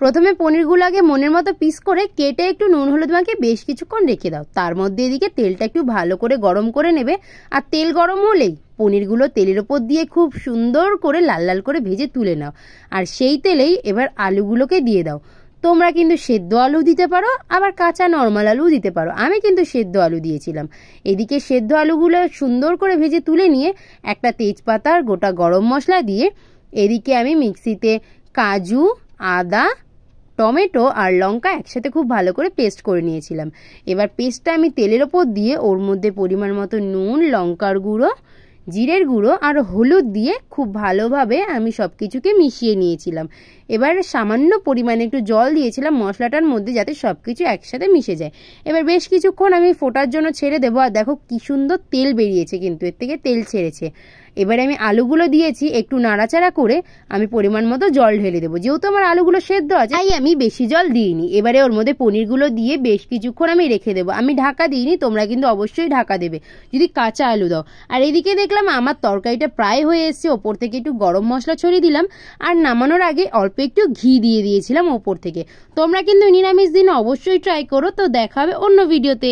প্রথমে পনিরগুলো আগে মনের মতো পিস করে কেটে একটু নুন হলুদ মাখিয়ে বেশ কিছুক্ষণ রেখে দাও। তার মধ্যে এদিকে তেলটা একটু ভালো করে গরম করে নেবে। আর তেল গরম হলেই পনিরগুলো তেলের ওপর দিয়ে খুব সুন্দর করে লাল লাল করে ভেজে তুলে নাও। আর সেই তেলেই এবার আলুগুলোকে দিয়ে দাও। তোমরা কিন্তু সেদ্ধ আলু দিতে পারো, আবার কাঁচা নর্মাল আলু দিতে পারো। আমি কিন্তু সেদ্ধ আলু দিয়েছিলাম। এদিকে সেদ্ধ আলুগুলো সুন্দর করে ভেজে তুলে নিয়ে একটা তেজপাতা আর গোটা গরম মশলা দিয়ে এদিকে আমি মিক্সিতে কাজু, আদা, টমেটো আর লঙ্কা একসাথে খুব ভালো করে পেস্ট করে নিয়েছিলাম। এবার পেস্টটা আমি তেলের ওপর দিয়ে ওর মধ্যে পরিমাণ মতো নুন, লঙ্কার গুঁড়ো, জিরের গুঁড়ো আর হলুদ দিয়ে খুব ভালোভাবে আমি সব কিছুকে মিশিয়ে নিয়েছিলাম। এবার সামান্য পরিমাণে একটু জল দিয়েছিলাম মশলাটার মধ্যে, যাতে সব কিছু একসাথে মিশে যায়। এবার বেশ কিছুক্ষণ আমি ফোটার জন্য ছেড়ে দেবো। আর দেখো কি সুন্দর তেল বেরিয়েছে, কিন্তু এর থেকে তেল ছেড়েছে। এবারে আমি আলুগুলো দিয়েছি, একটু নাড়াচাড়া করে আমি পরিমাণ মতো জল ঢেলে দেবো। যেহেতু আমার আলুগুলো সেদ্ধ আছে তাই আমি বেশি জল দিইনি। এবারে ওর মধ্যে পনিরগুলো দিয়ে বেশ কিছুক্ষণ আমি রেখে দেবো। আমি ঢাকা দিইনি, তোমরা কিন্তু অবশ্যই ঢাকা দেবে যদি কাঁচা আলু দাও। আর এদিকে দেখলাম আমার তরকারিটা প্রায় হয়ে এসছে। ওপর থেকে একটু গরম মশলা ছড়িয়ে দিলাম আর নামানোর আগে অল্প একটু ঘি দিয়ে দিয়েছিলাম ওপর থেকে। তোমরা কিন্তু নিরামিষ দিন অবশ্যই ট্রাই করো। তো দেখা হবে অন্য ভিডিওতে।